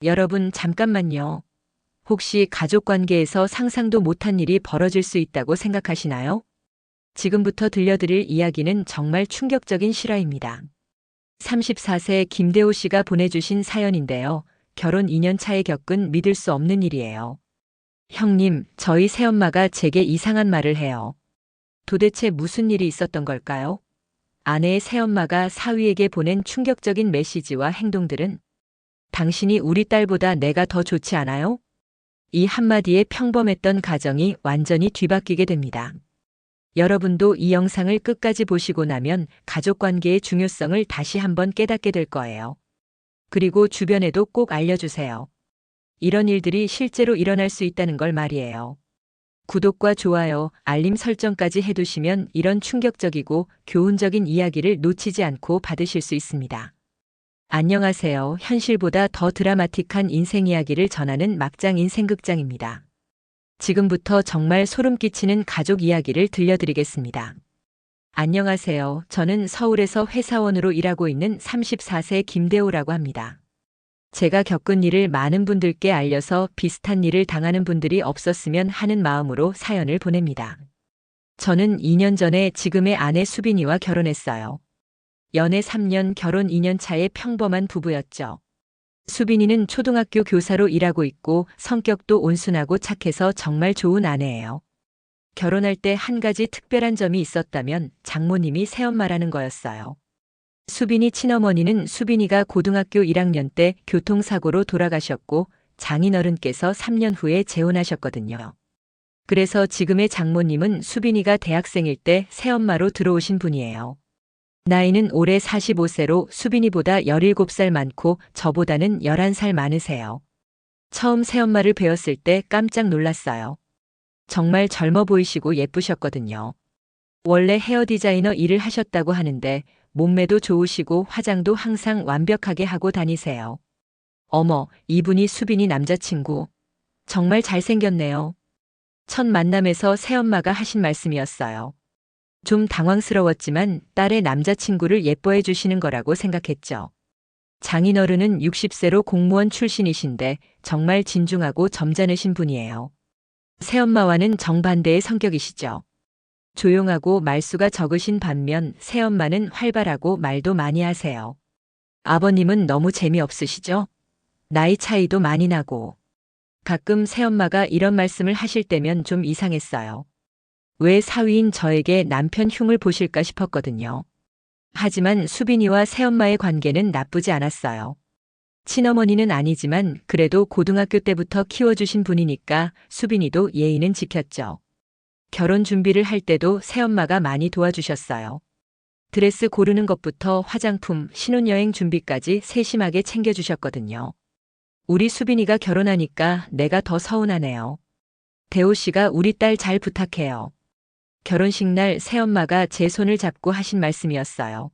여러분, 잠깐만요. 혹시 가족 관계에서 상상도 못한 일이 벌어질 수 있다고 생각하시나요? 지금부터 들려드릴 이야기는 정말 충격적인 실화입니다. 34세 김대호 씨가 보내주신 사연인데요. 결혼 2년 차에 겪은 믿을 수 없는 일이에요. 형님, 저희 새엄마가 제게 이상한 말을 해요. 도대체 무슨 일이 있었던 걸까요? 아내의 새엄마가 사위에게 보낸 충격적인 메시지와 행동들은 당신이 우리 딸보다 내가 더 좋지 않아요? 이 한마디에 평범했던 가정이 완전히 뒤바뀌게 됩니다. 여러분도 이 영상을 끝까지 보시고 나면 가족 관계의 중요성을 다시 한번 깨닫게 될 거예요. 그리고 주변에도 꼭 알려주세요. 이런 일들이 실제로 일어날 수 있다는 걸 말이에요. 구독과 좋아요, 알림 설정까지 해두시면 이런 충격적이고 교훈적인 이야기를 놓치지 않고 받으실 수 있습니다. 안녕하세요. 현실보다 더 드라마틱한 인생 이야기를 전하는 막장 인생극장입니다. 지금부터 정말 소름 끼치는 가족 이야기를 들려드리겠습니다. 안녕하세요. 저는 서울에서 회사원으로 일하고 있는 34세 김대호라고 합니다. 제가 겪은 일을 많은 분들께 알려서 비슷한 일을 당하는 분들이 없었으면 하는 마음으로 사연을 보냅니다. 저는 2년 전에 지금의 아내 수빈이와 결혼했어요. 연애 3년, 결혼 2년 차의 평범한 부부였죠. 수빈이는 초등학교 교사로 일하고 있고 성격도 온순하고 착해서 정말 좋은 아내예요. 결혼할 때 한 가지 특별한 점이 있었다면 장모님이 새엄마라는 거였어요. 수빈이 친어머니는 수빈이가 고등학교 1학년 때 교통사고로 돌아가셨고 장인어른께서 3년 후에 재혼하셨거든요. 그래서 지금의 장모님은 수빈이가 대학생일 때 새엄마로 들어오신 분이에요. 나이는 올해 45세로 수빈이보다 17살 많고 저보다는 11살 많으세요. 처음 새엄마를 뵈었을 때 깜짝 놀랐어요. 정말 젊어 보이시고 예쁘셨거든요. 원래 헤어 디자이너 일을 하셨다고 하는데 몸매도 좋으시고 화장도 항상 완벽하게 하고 다니세요. 어머, 이분이 수빈이 남자친구. 정말 잘생겼네요. 첫 만남에서 새엄마가 하신 말씀이었어요. 좀 당황스러웠지만 딸의 남자친구를 예뻐해 주시는 거라고 생각했죠. 장인어른은 60세로 공무원 출신이신데 정말 진중하고 점잖으신 분이에요. 새엄마와는 정반대의 성격이시죠. 조용하고 말수가 적으신 반면 새엄마는 활발하고 말도 많이 하세요. 아버님은 너무 재미없으시죠? 나이 차이도 많이 나고. 가끔 새엄마가 이런 말씀을 하실 때면 좀 이상했어요. 왜 사위인 저에게 남편 흉을 보실까 싶었거든요. 하지만 수빈이와 새엄마의 관계는 나쁘지 않았어요. 친어머니는 아니지만 그래도 고등학교 때부터 키워주신 분이니까 수빈이도 예의는 지켰죠. 결혼 준비를 할 때도 새엄마가 많이 도와주셨어요. 드레스 고르는 것부터 화장품, 신혼여행 준비까지 세심하게 챙겨주셨거든요. 우리 수빈이가 결혼하니까 내가 더 서운하네요. 대호 씨가 우리 딸 잘 부탁해요. 결혼식 날 새엄마가 제 손을 잡고 하신 말씀이었어요.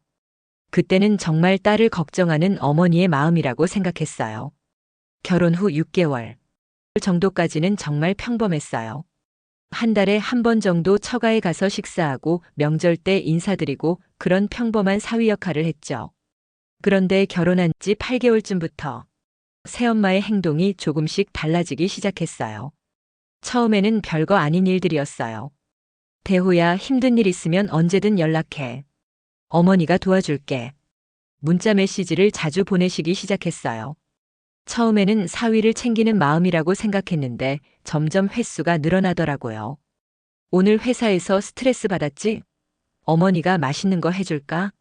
그때는 정말 딸을 걱정하는 어머니의 마음이라고 생각했어요. 결혼 후 6개월 정도까지는 정말 평범했어요. 한 달에 한 번 정도 처가에 가서 식사하고 명절 때 인사드리고 그런 평범한 사위 역할을 했죠. 그런데 결혼한 지 8개월쯤부터 새엄마의 행동이 조금씩 달라지기 시작했어요. 처음에는 별거 아닌 일들이었어요. 대호야, 힘든 일 있으면 언제든 연락해. 어머니가 도와줄게. 문자 메시지를 자주 보내시기 시작했어요. 처음에는 사위를 챙기는 마음이라고 생각했는데 점점 횟수가 늘어나더라고요. 오늘 회사에서 스트레스 받았지? 어머니가 맛있는 거 해줄까?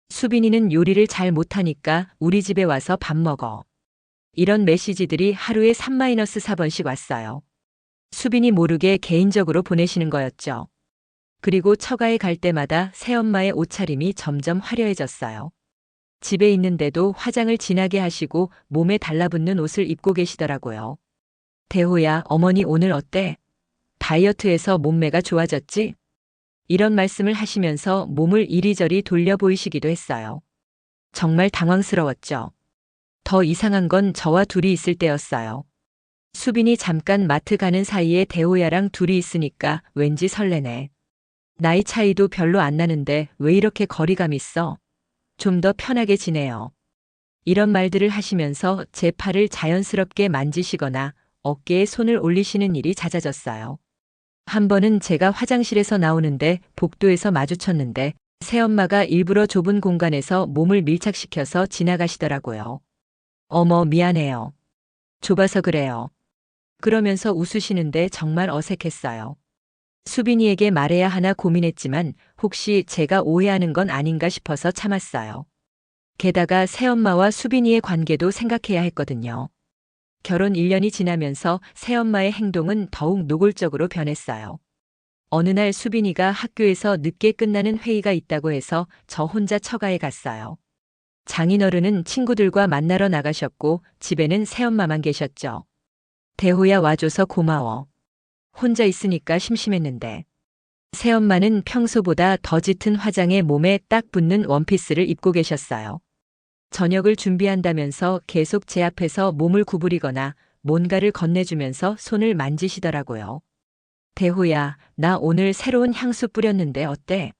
수빈이는 요리를 잘 못하니까 우리 집에 와서 밥 먹어. 이런 메시지들이 하루에 3-4번씩 왔어요. 수빈이 모르게 개인적으로 보내시는 거였죠. 그리고 처가에 갈 때마다 새엄마의 옷차림이 점점 화려해졌어요. 집에 있는데도 화장을 진하게 하시고 몸에 달라붙는 옷을 입고 계시더라고요. 대호야, 어머니 오늘 어때? 다이어트해서 몸매가 좋아졌지? 이런 말씀을 하시면서 몸을 이리저리 돌려 보이시기도 했어요. 정말 당황스러웠죠. 더 이상한 건 저와 둘이 있을 때였어요. 수빈이 잠깐 마트 가는 사이에 대호야랑 둘이 있으니까 왠지 설레네. 나이 차이도 별로 안 나는데 왜 이렇게 거리감 있어? 좀 더 편하게 지내요. 이런 말들을 하시면서 제 팔을 자연스럽게 만지시거나 어깨에 손을 올리시는 일이 잦아졌어요. 한 번은 제가 화장실에서 나오는데 복도에서 마주쳤는데 새엄마가 일부러 좁은 공간에서 몸을 밀착시켜서 지나가시더라고요. 어머, 미안해요. 좁아서 그래요. 그러면서 웃으시는데 정말 어색했어요. 수빈이에게 말해야 하나 고민했지만 혹시 제가 오해하는 건 아닌가 싶어서 참았어요. 게다가 새엄마와 수빈이의 관계도 생각해야 했거든요. 결혼 1년이 지나면서 새엄마의 행동은 더욱 노골적으로 변했어요. 어느 날 수빈이가 학교에서 늦게 끝나는 회의가 있다고 해서 저 혼자 처가에 갔어요. 장인어른은 친구들과 만나러 나가셨고 집에는 새엄마만 계셨죠. 대호야, 와줘서 고마워. 혼자 있으니까 심심했는데. 새엄마는 평소보다 더 짙은 화장에 몸에 딱 붙는 원피스를 입고 계셨어요. 저녁을 준비한다면서 계속 제 앞에서 몸을 구부리거나 뭔가를 건네주면서 손을 만지시더라고요. 대호야, 나 오늘 새로운 향수 뿌렸는데 어때?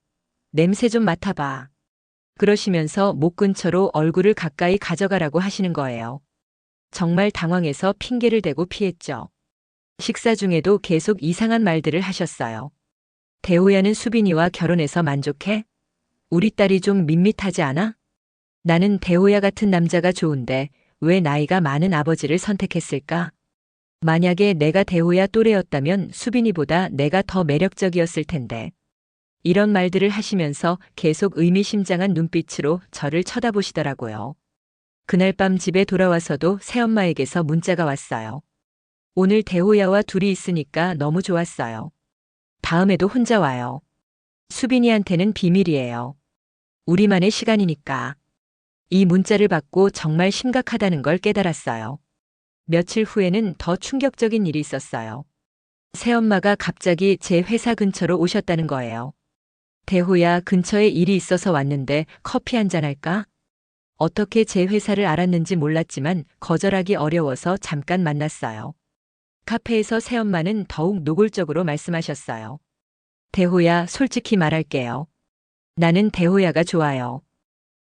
냄새 좀 맡아봐. 그러시면서 목 근처로 얼굴을 가까이 가져가라고 하시는 거예요. 정말 당황해서 핑계를 대고 피했죠. 식사 중에도 계속 이상한 말들을 하셨어요. 대호야는 수빈이와 결혼해서 만족해? 우리 딸이 좀 밋밋하지 않아? 나는 대호야 같은 남자가 좋은데 왜 나이가 많은 아버지를 선택했을까? 만약에 내가 대호야 또래였다면 수빈이보다 내가 더 매력적이었을 텐데. 이런 말들을 하시면서 계속 의미심장한 눈빛으로 저를 쳐다보시더라고요. 그날 밤 집에 돌아와서도 새엄마에게서 문자가 왔어요. 오늘 대호야와 둘이 있으니까 너무 좋았어요. 다음에도 혼자 와요. 수빈이한테는 비밀이에요. 우리만의 시간이니까. 이 문자를 받고 정말 심각하다는 걸 깨달았어요. 며칠 후에는 더 충격적인 일이 있었어요. 새엄마가 갑자기 제 회사 근처로 오셨다는 거예요. 대호야, 근처에 일이 있어서 왔는데 커피 한잔 할까? 어떻게 제 회사를 알았는지 몰랐지만 거절하기 어려워서 잠깐 만났어요. 카페에서 새엄마는 더욱 노골적으로 말씀하셨어요. 대호야, 솔직히 말할게요. 나는 대호야가 좋아요.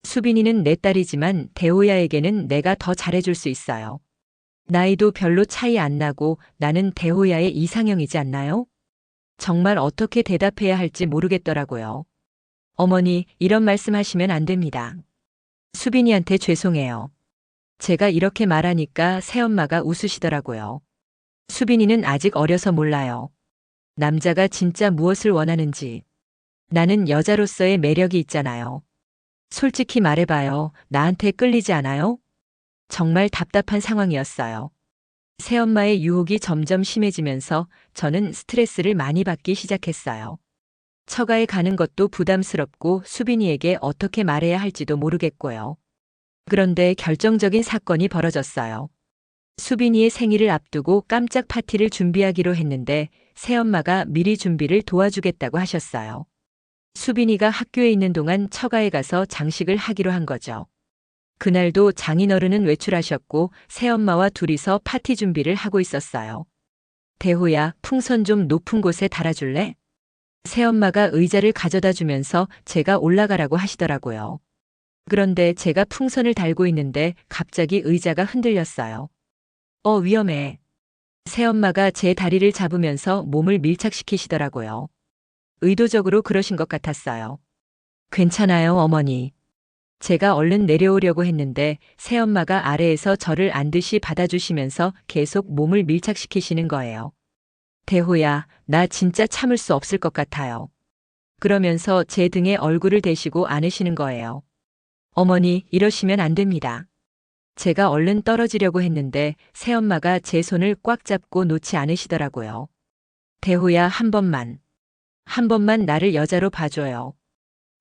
수빈이는 내 딸이지만 대호야에게는 내가 더 잘해줄 수 있어요. 나이도 별로 차이 안 나고 나는 대호야의 이상형이지 않나요? 정말 어떻게 대답해야 할지 모르겠더라고요. 어머니, 이런 말씀하시면 안 됩니다. 수빈이한테 죄송해요. 제가 이렇게 말하니까 새엄마가 웃으시더라고요. 수빈이는 아직 어려서 몰라요. 남자가 진짜 무엇을 원하는지. 나는 여자로서의 매력이 있잖아요. 솔직히 말해봐요. 나한테 끌리지 않아요? 정말 답답한 상황이었어요. 새엄마의 유혹이 점점 심해지면서 저는 스트레스를 많이 받기 시작했어요. 처가에 가는 것도 부담스럽고 수빈이에게 어떻게 말해야 할지도 모르겠고요. 그런데 결정적인 사건이 벌어졌어요. 수빈이의 생일을 앞두고 깜짝 파티를 준비하기로 했는데 새엄마가 미리 준비를 도와주겠다고 하셨어요. 수빈이가 학교에 있는 동안 처가에 가서 장식을 하기로 한 거죠. 그날도 장인어른은 외출하셨고 새엄마와 둘이서 파티 준비를 하고 있었어요. 대호야, 풍선 좀 높은 곳에 달아줄래? 새엄마가 의자를 가져다 주면서 제가 올라가라고 하시더라고요. 그런데 제가 풍선을 달고 있는데 갑자기 의자가 흔들렸어요. 위험해. 새엄마가 제 다리를 잡으면서 몸을 밀착시키시더라고요. 의도적으로 그러신 것 같았어요. 괜찮아요, 어머니. 제가 얼른 내려오려고 했는데 새엄마가 아래에서 저를 안듯이 받아주시면서 계속 몸을 밀착시키시는 거예요. 대호야, 나 진짜 참을 수 없을 것 같아요. 그러면서 제 등에 얼굴을 대시고 안으시는 거예요. 어머니, 이러시면 안 됩니다. 제가 얼른 떨어지려고 했는데 새엄마가 제 손을 꽉 잡고 놓지 않으시더라고요. 대호야, 한 번만 나를 여자로 봐줘요.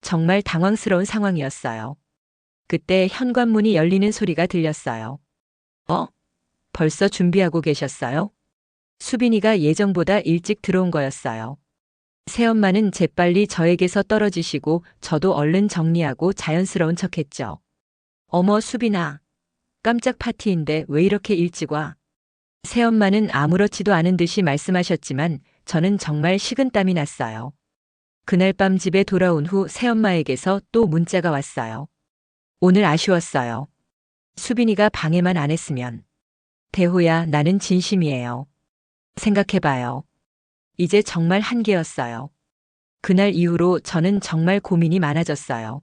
정말 당황스러운 상황이었어요. 그때 현관문이 열리는 소리가 들렸어요. 벌써 준비하고 계셨어요? 수빈이가 예정보다 일찍 들어온 거였어요. 새엄마는 재빨리 저에게서 떨어지시고 저도 얼른 정리하고 자연스러운 척했죠. 어머, 수빈아. 깜짝 파티인데 왜 이렇게 일찍 와? 새엄마는 아무렇지도 않은 듯이 말씀하셨지만 저는 정말 식은땀이 났어요. 그날 밤 집에 돌아온 후 새엄마에게서 또 문자가 왔어요. 오늘 아쉬웠어요. 수빈이가 방해만 안 했으면. 대호야, 나는 진심이에요. 생각해봐요. 이제 정말 한계였어요. 그날 이후로 저는 정말 고민이 많아졌어요.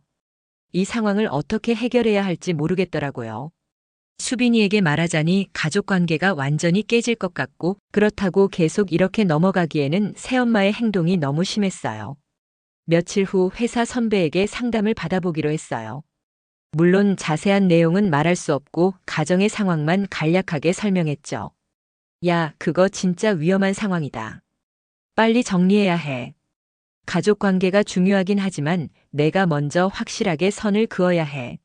이 상황을 어떻게 해결해야 할지 모르겠더라고요. 수빈이에게 말하자니 가족 관계가 완전히 깨질 것 같고, 그렇다고 계속 이렇게 넘어가기에는 새엄마의 행동이 너무 심했어요. 며칠 후 회사 선배에게 상담을 받아보기로 했어요. 물론 자세한 내용은 말할 수 없고 가정의 상황만 간략하게 설명했죠. 야, 그거 진짜 위험한 상황이다. 빨리 정리해야 해. 가족 관계가 중요하긴 하지만 내가 먼저 확실하게 선을 그어야 해.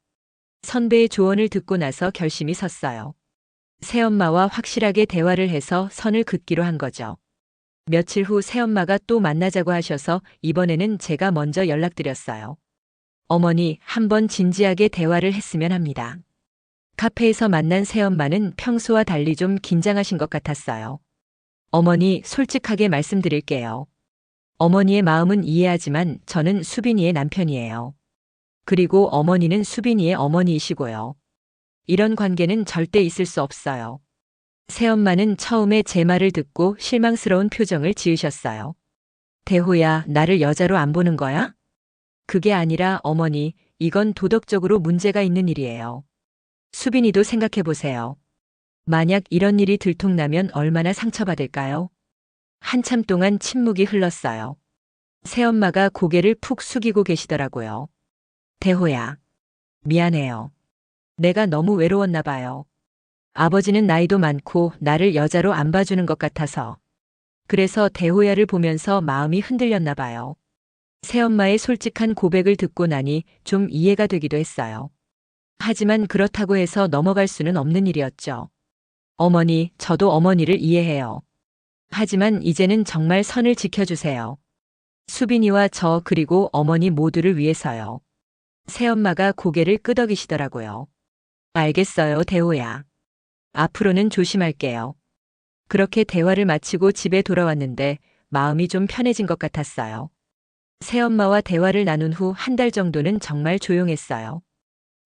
선배의 조언을 듣고 나서 결심이 섰어요. 새엄마와 확실하게 대화를 해서 선을 긋기로 한 거죠. 며칠 후 새엄마가 또 만나자고 하셔서 이번에는 제가 먼저 연락드렸어요. 어머니, 한번 진지하게 대화를 했으면 합니다. 카페에서 만난 새엄마는 평소와 달리 좀 긴장하신 것 같았어요. 어머니, 솔직하게 말씀드릴게요. 어머니의 마음은 이해하지만 저는 수빈이의 남편이에요. 그리고 어머니는 수빈이의 어머니이시고요. 이런 관계는 절대 있을 수 없어요. 새엄마는 처음에 제 말을 듣고 실망스러운 표정을 지으셨어요. 대호야, 나를 여자로 안 보는 거야? 그게 아니라 어머니, 이건 도덕적으로 문제가 있는 일이에요. 수빈이도 생각해 보세요. 만약 이런 일이 들통나면 얼마나 상처받을까요? 한참 동안 침묵이 흘렀어요. 새엄마가 고개를 푹 숙이고 계시더라고요. 대호야, 미안해요. 내가 너무 외로웠나 봐요. 아버지는 나이도 많고 나를 여자로 안 봐주는 것 같아서. 그래서 대호야를 보면서 마음이 흔들렸나 봐요. 새엄마의 솔직한 고백을 듣고 나니 좀 이해가 되기도 했어요. 하지만 그렇다고 해서 넘어갈 수는 없는 일이었죠. 어머니, 저도 어머니를 이해해요. 하지만 이제는 정말 선을 지켜주세요. 수빈이와 저 그리고 어머니 모두를 위해서요. 새엄마가 고개를 끄덕이시더라고요. 알겠어요, 대호야. 앞으로는 조심할게요. 그렇게 대화를 마치고 집에 돌아왔는데 마음이 좀 편해진 것 같았어요. 새엄마와 대화를 나눈 후 한 달 정도는 정말 조용했어요.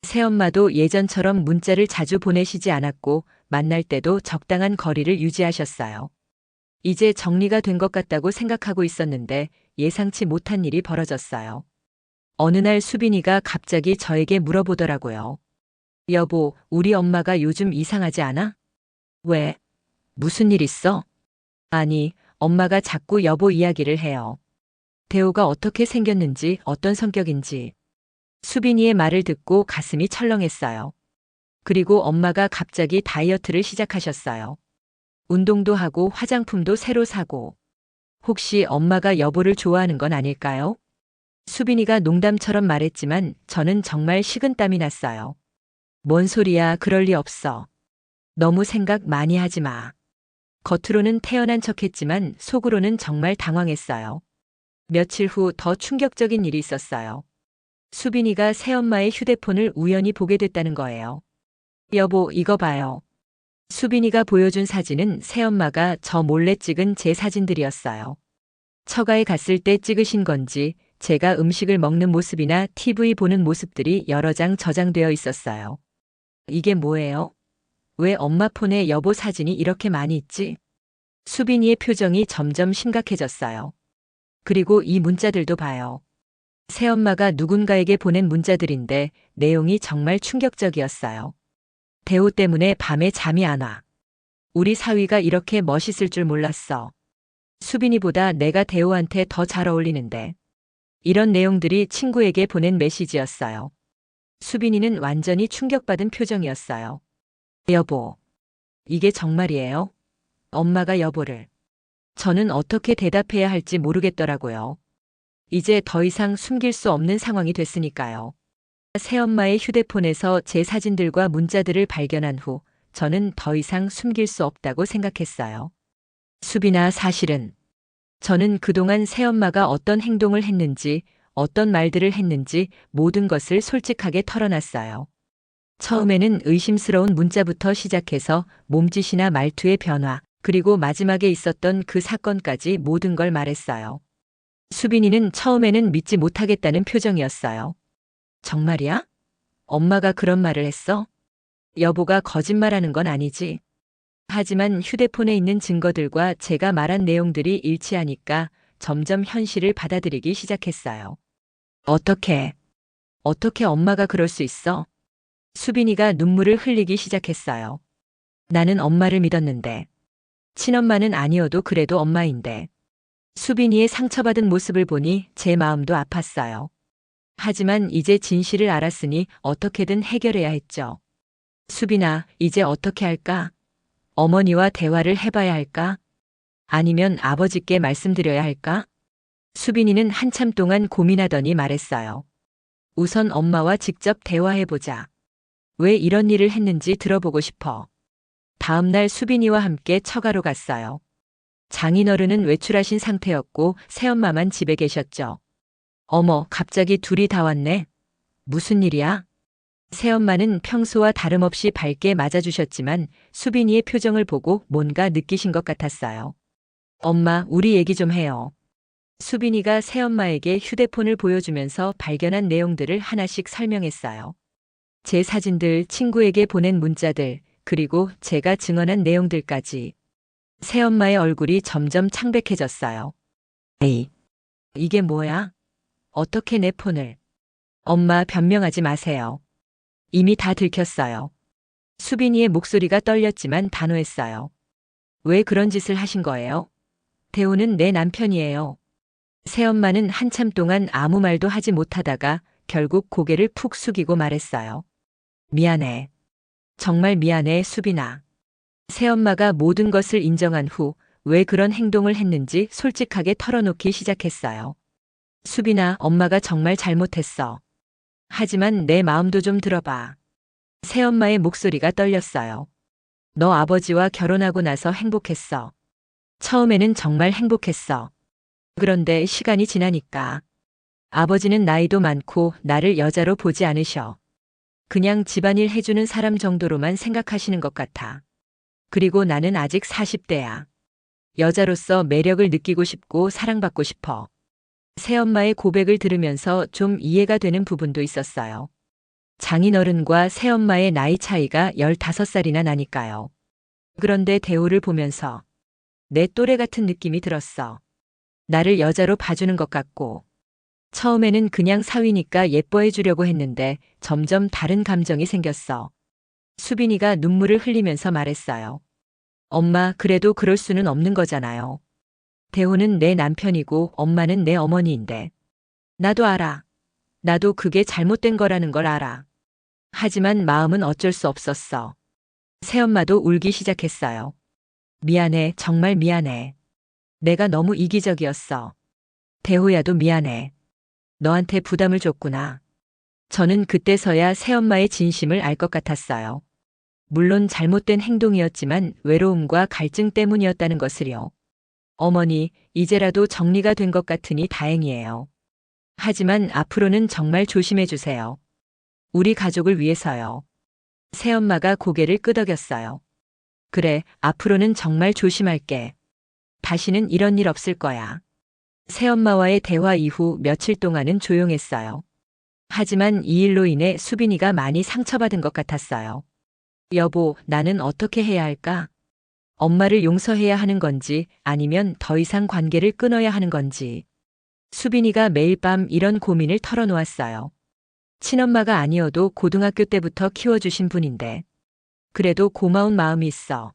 새엄마도 예전처럼 문자를 자주 보내시지 않았고 만날 때도 적당한 거리를 유지하셨어요. 이제 정리가 된 것 같다고 생각하고 있었는데 예상치 못한 일이 벌어졌어요. 어느 날 수빈이가 갑자기 저에게 물어보더라고요. 여보, 우리 엄마가 요즘 이상하지 않아? 왜? 무슨 일 있어? 아니, 엄마가 자꾸 여보 이야기를 해요. 대호가 어떻게 생겼는지, 어떤 성격인지. 수빈이의 말을 듣고 가슴이 철렁했어요. 그리고 엄마가 갑자기 다이어트를 시작하셨어요. 운동도 하고 화장품도 새로 사고. 혹시 엄마가 여보를 좋아하는 건 아닐까요? 수빈이가 농담처럼 말했지만 저는 정말 식은땀이 났어요. 뭔 소리야, 그럴 리 없어. 너무 생각 많이 하지 마. 겉으로는 태연한 척했지만 속으로는 정말 당황했어요. 며칠 후 더 충격적인 일이 있었어요. 수빈이가 새엄마의 휴대폰을 우연히 보게 됐다는 거예요. 여보, 이거 봐요. 수빈이가 보여준 사진은 새엄마가 저 몰래 찍은 제 사진들이었어요. 처가에 갔을 때 찍으신 건지 제가 음식을 먹는 모습이나 TV 보는 모습들이 여러 장 저장되어 있었어요. 이게 뭐예요? 왜 엄마 폰에 여보 사진이 이렇게 많이 있지? 수빈이의 표정이 점점 심각해졌어요. 그리고 이 문자들도 봐요. 새엄마가 누군가에게 보낸 문자들인데 내용이 정말 충격적이었어요. 대호 때문에 밤에 잠이 안 와. 우리 사위가 이렇게 멋있을 줄 몰랐어. 수빈이보다 내가 대호한테 더 잘 어울리는데. 이런 내용들이 친구에게 보낸 메시지였어요. 수빈이는 완전히 충격받은 표정이었어요. 여보, 이게 정말이에요? 엄마가 여보를. 저는 어떻게 대답해야 할지 모르겠더라고요. 이제 더 이상 숨길 수 없는 상황이 됐으니까요. 새엄마의 휴대폰에서 제 사진들과 문자들을 발견한 후 저는 더 이상 숨길 수 없다고 생각했어요. 수빈아, 사실은 저는 그동안 새엄마가 어떤 행동을 했는지, 어떤 말들을 했는지 모든 것을 솔직하게 털어놨어요. 처음에는 의심스러운 문자부터 시작해서 몸짓이나 말투의 변화, 그리고 마지막에 있었던 그 사건까지 모든 걸 말했어요. 수빈이는 처음에는 믿지 못하겠다는 표정이었어요. 정말이야? 엄마가 그런 말을 했어? 여보가 거짓말하는 건 아니지. 하지만 휴대폰에 있는 증거들과 제가 말한 내용들이 일치하니까 점점 현실을 받아들이기 시작했어요. 어떻게 엄마가 그럴 수 있어? 수빈이가 눈물을 흘리기 시작했어요. 나는 엄마를 믿었는데. 친엄마는 아니어도 그래도 엄마인데. 수빈이의 상처받은 모습을 보니 제 마음도 아팠어요. 하지만 이제 진실을 알았으니 어떻게든 해결해야 했죠. 수빈아, 이제 어떻게 할까? 어머니와 대화를 해봐야 할까? 아니면 아버지께 말씀드려야 할까? 수빈이는 한참 동안 고민하더니 말했어요. 우선 엄마와 직접 대화해보자. 왜 이런 일을 했는지 들어보고 싶어. 다음 날 수빈이와 함께 처가로 갔어요. 장인어른은 외출하신 상태였고 새엄마만 집에 계셨죠. 어머, 갑자기 둘이 다 왔네. 무슨 일이야? 새엄마는 평소와 다름없이 밝게 맞아주셨지만 수빈이의 표정을 보고 뭔가 느끼신 것 같았어요. 엄마, 우리 얘기 좀 해요. 수빈이가 새엄마에게 휴대폰을 보여주면서 발견한 내용들을 하나씩 설명했어요. 제 사진들, 친구에게 보낸 문자들, 그리고 제가 증언한 내용들까지. 새엄마의 얼굴이 점점 창백해졌어요. 에이, 이게 뭐야? 어떻게 내 폰을? 엄마, 변명하지 마세요. 이미 다 들켰어요. 수빈이의 목소리가 떨렸지만 단호했어요. 왜 그런 짓을 하신 거예요? 대호는 내 남편이에요. 새엄마는 한참 동안 아무 말도 하지 못하다가 결국 고개를 푹 숙이고 말했어요. 미안해. 정말 미안해, 수빈아. 새엄마가 모든 것을 인정한 후 왜 그런 행동을 했는지 솔직하게 털어놓기 시작했어요. 수빈아, 엄마가 정말 잘못했어. 하지만 내 마음도 좀 들어봐. 새엄마의 목소리가 떨렸어요. 너 아버지와 결혼하고 나서 행복했어. 처음에는 정말 행복했어. 그런데 시간이 지나니까 아버지는 나이도 많고 나를 여자로 보지 않으셔. 그냥 집안일 해주는 사람 정도로만 생각하시는 것 같아. 그리고 나는 아직 40대야. 여자로서 매력을 느끼고 싶고 사랑받고 싶어. 새엄마의 고백을 들으면서 좀 이해가 되는 부분도 있었어요. 장인어른과 새엄마의 나이 차이가 15살이나 나니까요. 그런데 대호를 보면서 내 또래 같은 느낌이 들었어. 나를 여자로 봐주는 것 같고. 처음에는 그냥 사위니까 예뻐해 주려고 했는데 점점 다른 감정이 생겼어. 수빈이가 눈물을 흘리면서 말했어요. 엄마, 그래도 그럴 수는 없는 거잖아요. 대호는 내 남편이고 엄마는 내 어머니인데. 나도 알아. 나도 그게 잘못된 거라는 걸 알아. 하지만 마음은 어쩔 수 없었어. 새엄마도 울기 시작했어요. 미안해, 정말 미안해. 내가 너무 이기적이었어. 대호야도 미안해. 너한테 부담을 줬구나. 저는 그때서야 새엄마의 진심을 알 것 같았어요. 물론 잘못된 행동이었지만 외로움과 갈증 때문이었다는 것을요. 어머니, 이제라도 정리가 된 것 같으니 다행이에요. 하지만 앞으로는 정말 조심해 주세요. 우리 가족을 위해서요. 새엄마가 고개를 끄덕였어요. 그래, 앞으로는 정말 조심할게. 다시는 이런 일 없을 거야. 새엄마와의 대화 이후 며칠 동안은 조용했어요. 하지만 이 일로 인해 수빈이가 많이 상처받은 것 같았어요. 여보, 나는 어떻게 해야 할까? 엄마를 용서해야 하는 건지 아니면 더 이상 관계를 끊어야 하는 건지. 수빈이가 매일 밤 이런 고민을 털어놓았어요. 친엄마가 아니어도 고등학교 때부터 키워주신 분인데. 그래도 고마운 마음이 있어.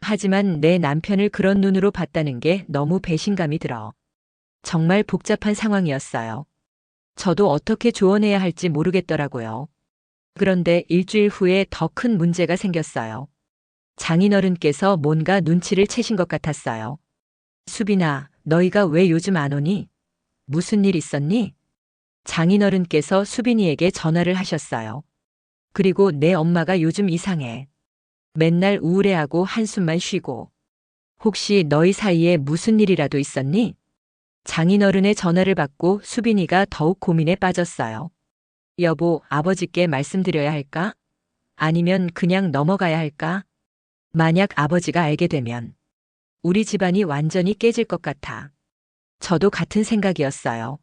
하지만 내 남편을 그런 눈으로 봤다는 게 너무 배신감이 들어. 정말 복잡한 상황이었어요. 저도 어떻게 조언해야 할지 모르겠더라고요. 그런데 일주일 후에 더 큰 문제가 생겼어요. 장인어른께서 뭔가 눈치를 채신 것 같았어요. 수빈아, 너희가 왜 요즘 안 오니? 무슨 일 있었니? 장인어른께서 수빈이에게 전화를 하셨어요. 그리고 내 엄마가 요즘 이상해. 맨날 우울해하고 한숨만 쉬고. 혹시 너희 사이에 무슨 일이라도 있었니? 장인어른의 전화를 받고 수빈이가 더욱 고민에 빠졌어요. 여보, 아버지께 말씀드려야 할까? 아니면 그냥 넘어가야 할까? 만약 아버지가 알게 되면 우리 집안이 완전히 깨질 것 같아. 저도 같은 생각이었어요.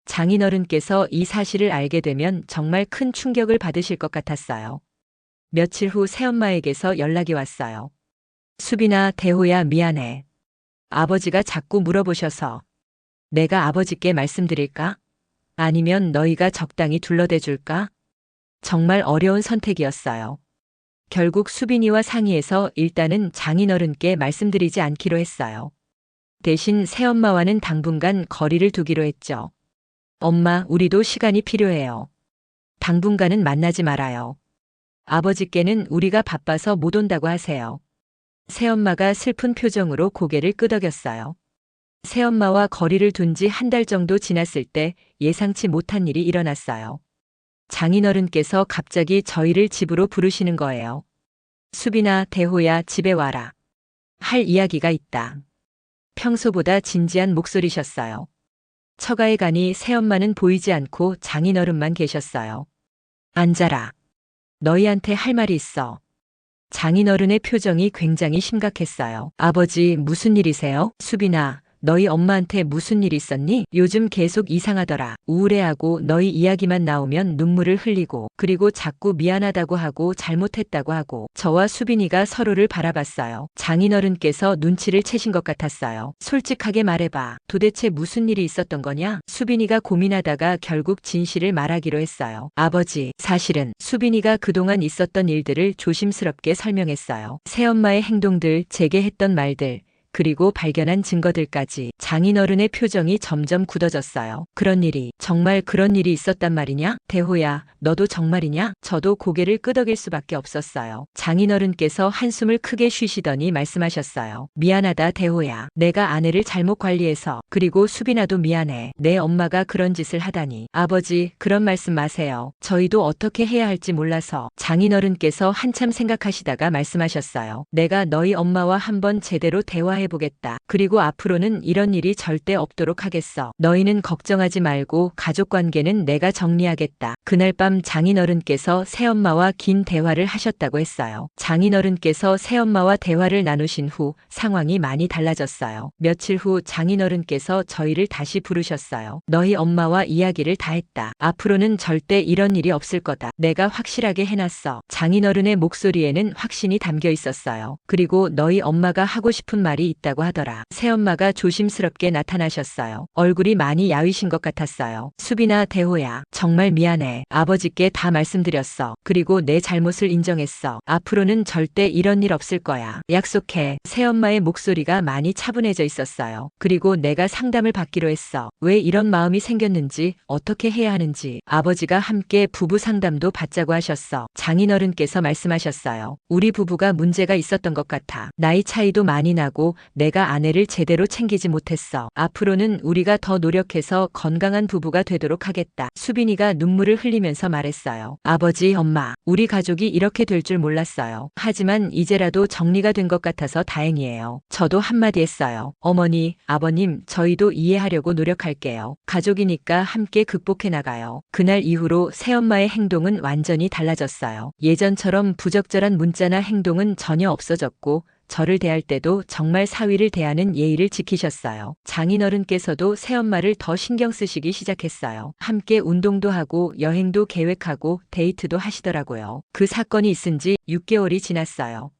장인어른께서 이 사실을 알게 되면 정말 큰 충격을 받으실 것 같았어요. 며칠 후 새엄마에게서 연락이 왔어요. 수빈아, 대호야, 미안해. 아버지가 자꾸 물어보셔서. 내가 아버지께 말씀드릴까? 아니면 너희가 적당히 둘러대 줄까? 정말 어려운 선택이었어요. 결국 수빈이와 상의해서 일단은 장인어른께 말씀드리지 않기로 했어요. 대신 새엄마와는 당분간 거리를 두기로 했죠. 엄마, 우리도 시간이 필요해요. 당분간은 만나지 말아요. 아버지께는 우리가 바빠서 못 온다고 하세요. 새엄마가 슬픈 표정으로 고개를 끄덕였어요. 새엄마와 거리를 둔 지 한 달 정도 지났을 때 예상치 못한 일이 일어났어요. 장인어른께서 갑자기 저희를 집으로 부르시는 거예요. 수빈아, 대호야, 집에 와라. 할 이야기가 있다. 평소보다 진지한 목소리셨어요. 처가에 가니 새엄마는 보이지 않고 장인어른만 계셨어요. 앉아라. 너희한테 할 말이 있어. 장인어른의 표정이 굉장히 심각했어요. 아버지, 무슨 일이세요? 수빈아, 너희 엄마한테 무슨 일 있었니? 요즘 계속 이상하더라. 우울해하고 너희 이야기만 나오면 눈물을 흘리고 그리고 자꾸 미안하다고 하고 잘못했다고 하고. 저와 수빈이가 서로를 바라봤어요. 장인어른께서 눈치를 채신 것 같았어요. 솔직하게 말해봐. 도대체 무슨 일이 있었던 거냐? 수빈이가 고민하다가 결국 진실을 말하기로 했어요. 아버지, 사실은 수빈이가 그동안 있었던 일들을 조심스럽게 설명했어요. 새엄마의 행동들, 제게 했던 말들, 그리고 발견한 증거들까지. 장인어른의 표정이 점점 굳어졌어요. 정말 그런 일이 있었단 말이냐? 대호야, 너도 정말이냐? 저도 고개를 끄덕일 수밖에 없었어요. 장인어른께서 한숨을 크게 쉬시더니 말씀하셨어요. 미안하다, 대호야. 내가 아내를 잘못 관리해서. 그리고 수빈아도 미안해. 내 엄마가 그런 짓을 하다니. 아버지, 그런 말씀 마세요. 저희도 어떻게 해야 할지 몰라서. 장인어른께서 한참 생각하시다가 말씀하셨어요. 내가 너희 엄마와 한번 제대로 대화해보겠다. 그리고 앞으로는 이런 일이 절대 없도록 하겠어. 너희는 걱정하지 말고 가족관계는 내가 정리하겠다. 그날 밤 장인어른께서 새엄마와 긴 대화를 하셨다고 했어요. 장인어른께서 새엄마와 대화를 나누신 후 상황이 많이 달라졌어요. 며칠 후 장인어른께서 저희를 다시 부르셨어요. 너희 엄마와 이야기를 다 했다. 앞으로는 절대 이런 일이 없을 거다. 내가 확실하게 해놨어. 장인어른의 목소리에는 확신이 담겨 있었어요. 그리고 너희 엄마가 하고 싶은 말이 있다고 하더라. 새엄마가 조심스럽게 나타나셨어요. 얼굴이 많이 야위신 것 같았어요. 수빈아, 대호야, 정말 미안해. 아버지께 다 말씀드렸어. 그리고 내 잘못을 인정했어. 앞으로는 절대 이런 일 없을 거야. 약속해. 새엄마의 목소리가 많이 차분해져 있었어요. 그리고 내가 상담을 받기로 했어. 왜 이런 마음이 생겼는지, 어떻게 해야 하는지. 아버지가 함께 부부 상담도 받자고 하셨어. 장인어른께서 말씀하셨어요. 우리 부부가 문제가 있었던 것 같아. 나이 차이도 많이 나고 내가 아내를 제대로 챙기지 못했어. 앞으로는 우리가 더 노력해서 건강한 부부가 되도록 하겠다. 수빈이가 눈물을 흘리면서 말했어요. 아버지, 엄마, 우리 가족이 이렇게 될 줄 몰랐어요. 하지만 이제라도 정리가 된 것 같아서 다행이에요. 저도 한마디 했어요. 어머니, 아버님, 저희도 이해하려고 노력할게요. 가족이니까 함께 극복해 나가요. 그날 이후로 새엄마의 행동은 완전히 달라졌어요. 예전처럼 부적절한 문자나 행동은 전혀 없어졌고 저를 대할 때도 정말 사위를 대하는 예의를 지키셨어요. 장인어른께서도 새엄마를 더 신경 쓰시기 시작했어요. 함께 운동도 하고 여행도 계획하고 데이트도 하시더라고요. 그 사건이 있은 지 6개월이 지났어요.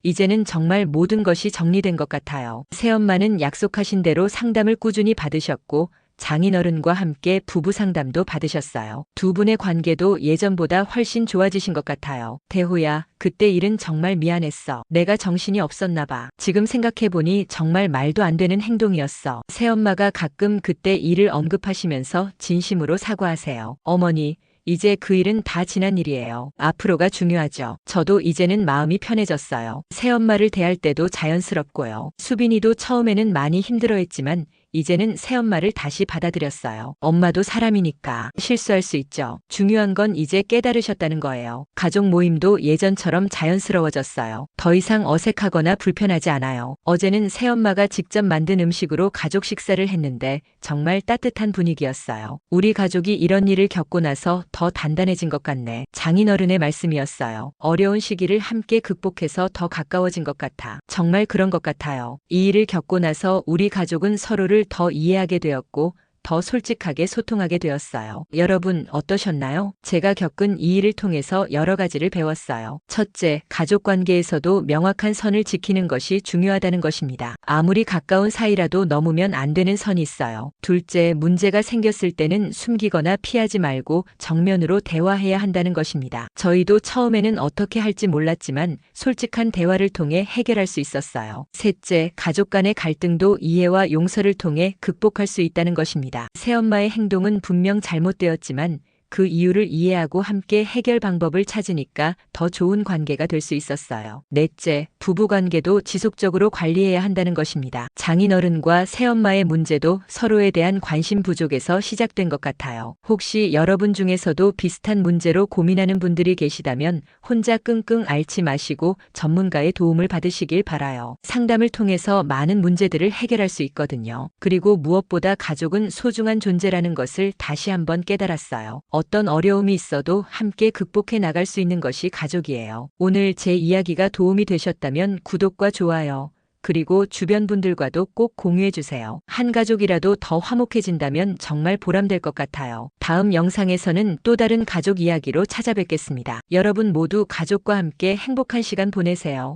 이제는 정말 모든 것이 정리된 것 같아요. 새엄마는 약속하신 대로 상담을 꾸준히 받으셨고 장인어른과 함께 부부 상담도 받으셨어요. 두 분의 관계도 예전보다 훨씬 좋아지신 것 같아요. 대호야, 그때 일은 정말 미안했어. 내가 정신이 없었나 봐. 지금 생각해보니 정말 말도 안 되는 행동이었어. 새엄마가 가끔 그때 일을 언급하시면서 진심으로 사과하세요. 어머니, 이제 그 일은 다 지난 일이에요. 앞으로가 중요하죠. 저도 이제는 마음이 편해졌어요. 새엄마를 대할 때도 자연스럽고요. 수빈이도 처음에는 많이 힘들어했지만 이제는 새엄마를 다시 받아들였어요. 엄마도 사람이니까 실수할 수 있죠. 중요한 건 이제 깨달으셨다는 거예요. 가족 모임도 예전처럼 자연스러워졌어요. 더 이상 어색하거나 불편하지 않아요. 어제는 새엄마가 직접 만든 음식으로 가족 식사를 했는데 정말 따뜻한 분위기였어요. 우리 가족이 이런 일을 겪고 나서 더 단단해진 것 같네. 장인어른의 말씀이었어요. 어려운 시기를 함께 극복해서 더 가까워진 것 같아. 정말 그런 것 같아요. 이 일을 겪고 나서 우리 가족은 서로를 더 이해하게 되었고 더 솔직하게 소통하게 되었어요. 여러분 어떠셨나요? 제가 겪은 이 일을 통해서 여러 가지를 배웠어요. 첫째, 가족 관계에서도 명확한 선을 지키는 것이 중요하다는 것입니다. 아무리 가까운 사이라도 넘으면 안 되는 선이 있어요. 둘째, 문제가 생겼을 때는 숨기거나 피하지 말고 정면으로 대화해야 한다는 것입니다. 저희도 처음에는 어떻게 할지 몰랐지만 솔직한 대화를 통해 해결할 수 있었어요. 셋째, 가족 간의 갈등도 이해와 용서를 통해 극복할 수 있다는 것입니다. 새엄마의 행동은 분명 잘못되었지만 그 이유를 이해하고 함께 해결 방법을 찾으니까 더 좋은 관계가 될 수 있었어요. 넷째, 부부 관계도 지속적으로 관리해야 한다는 것입니다. 장인어른과 새엄마의 문제도 서로에 대한 관심 부족에서 시작된 것 같아요. 혹시 여러분 중에서도 비슷한 문제로 고민하는 분들이 계시다면 혼자 끙끙 앓지 마시고 전문가의 도움을 받으시길 바라요. 상담을 통해서 많은 문제들을 해결할 수 있거든요. 그리고 무엇보다 가족은 소중한 존재라는 것을 다시 한번 깨달았어요. 어떤 어려움이 있어도 함께 극복해 나갈 수 있는 것이 가족이에요. 오늘 제 이야기가 도움이 되셨다면 구독과 좋아요, 그리고 주변 분들과도 꼭 공유해 주세요. 한 가족이라도 더 화목해진다면 정말 보람될 것 같아요. 다음 영상에서는 또 다른 가족 이야기로 찾아뵙겠습니다. 여러분 모두 가족과 함께 행복한 시간 보내세요.